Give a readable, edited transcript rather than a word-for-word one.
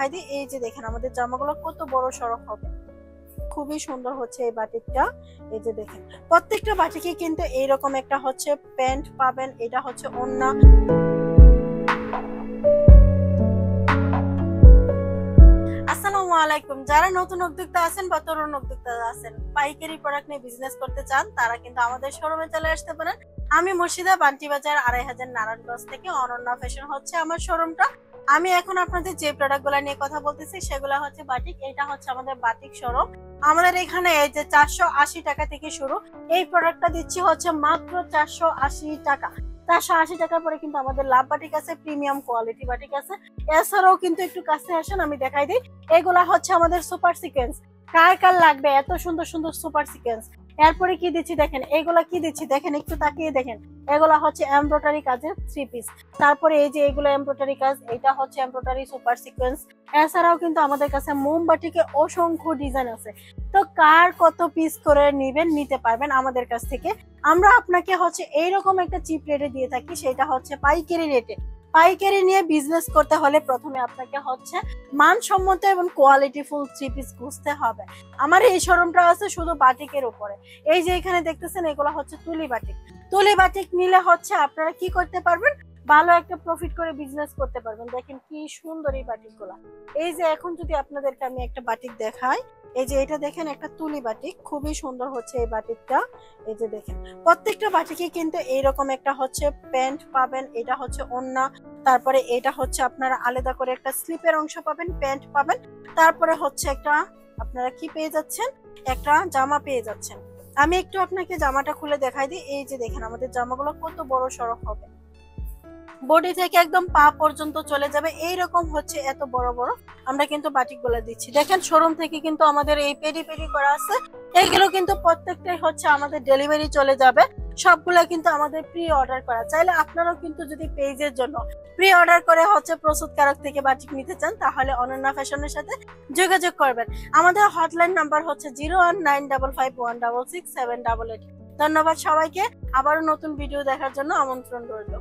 দেখাই দিই। এই যে দেখেন আমাদের জামাগুলো কত বড় সড়ক হবে, খুবই সুন্দর হচ্ছে এই বাটিকটা। এই যে দেখেন প্রত্যেকটা বাটিকে কিন্তু এইরকম একটা হচ্ছে প্যান্ট পাবেন, এটা হচ্ছে ওড়না। আসসালামু আলাইকুম। যারা নতুন উদ্যোক্তা আছেন বা তরুণ উদ্যোক্তা আছেন, পাইকারি প্রোডাক্ট নিয়ে বিজনেস করতে চান, তারা কিন্তু আমাদের শোরুমে চলে আসতে পারেন। আমি মুর্শিদা বান্টি বাজার ২৫০০ নারায়ণগঞ্জ থেকে অনন্যা ফ্যাশন হচ্ছে আমার শোরুমটা। আমি এখন আপনাদের যে প্রোডাক্ট গুলা নিয়ে কথা বলতেছি সেগুলো হচ্ছে বাটিক। এটা হচ্ছে আমাদের বাটিক শোরুম। আমাদের এখানে এই যে 480 টাকা থেকে শুরু। এই প্রোডাক্টটা দিচ্ছি হচ্ছে মাত্র 480 টাকা। 480 টাকার পরে কিন্তু আমাদের লাভ বাটিক আছে, প্রিমিয়াম কোয়ালিটি বাটিক আছে। এছাড়াও কিন্তু একটু কাছে আসেন, আমি দেখাই দিই। এগুলা হচ্ছে আমাদের সুপার সিকোয়েন্স। কার কার লাগবে এত সুন্দর সুন্দর সুপার সিকোয়েন্স? এরপরে কি দিচ্ছি দেখেন, এগুলা কি দিচ্ছি দেখেন, একটু তাকিয়ে দেখেন। এগুলা হচ্ছে এমব্রয়ডারি কাজের 3 পিস। তারপরে এই যে এগুলো এমব্রয়ডারি কাজ, এটা হচ্ছে এমব্রয়ডারি সুপার সিকোয়েন্স। এছাড়াও কিন্তু আমাদের কাছে মোমবাটিকে অসংখ্য ডিজাইন আছে। তো কার কত পিস করে নিবেন, নিতে পারবেন আমাদের কাছ থেকে। আমরা আপনাকে হচ্ছে এইরকম একটা চিপ রেটে দিয়ে থাকি, সেটা হচ্ছে পাইকারি রেটে। পাইকারি নিয়ে বিজনেস করতে হলে প্রথমে আপনাকে হচ্ছে মানসম্মত এবং কোয়ালিটিফুল 3 পিস খুঁজতে হবে। আমার এই শোরুমটা আছে শুধু বাটিকের উপরে। এই যে এখানে দেখতেছেন এগুলো হচ্ছে তুলি বাটিক। তুলি বাটিক নিলে হচ্ছে আপনারা কি করতে পারবেন, ভালো একটা প্রফিট করে বিজনেস করতে পারবেন। দেখেন কি সুন্দর এই বাটিক গুলা। এই যে এখন যদি আপনাদেরকে আমি একটা বাটিক দেখাই, এই যে এটা দেখেন একটা তুলি বাটিক, খুবই সুন্দর হচ্ছে এই বাটিকটা। এই যে দেখেন প্রত্যেকটা বাটিকে কিন্তু এইরকম একটা হচ্ছে প্যান্ট পাবেন, এটা হচ্ছে ওড়না। তারপরে এটা হচ্ছে আপনারা আলাদা করে একটা স্লিপের অংশ পাবেন, প্যান্ট পাবেন। তারপরে হচ্ছে একটা আপনারা কি পেয়ে যাচ্ছেন, একটা জামা পেয়ে যাচ্ছেন। আমি একটু আপনাকে জামাটা খুলে দেখাই দিই। এই যে দেখেন আমাদের জামাগুলো কত বড় সড়ক হবে, বডি থেকে একদম পা পর্যন্ত চলে যাবে, এইরকম হচ্ছে এত বড় বড় আমরা কিন্তু বাটিক গুলা দিচ্ছি। দেখেন শোরুম থেকে কিন্তু আমাদের এই পেডি পেডি করা আছে। এইগুলো কিন্তু প্রত্যেকটাই হচ্ছে আমাদের ডেলিভারি চলে যাবে। সবগুলা কিন্তু আমাদের প্রি অর্ডার করা। চাইলে আপনারাও কিন্তু যদি পেজের জন্য প্রি অর্ডার করে হচ্ছে প্রস্তুতকারক থেকে বাটিক নিতে চান, তাহলে অনন্যা ফ্যাশনের সাথে যোগাযোগ করবেন। আমাদের হটলাইন নাম্বার হচ্ছে 01955166788। ধন্যবাদ সবাইকে। আবারও নতুন ভিডিও দেখার জন্য আমন্ত্রণ রইল।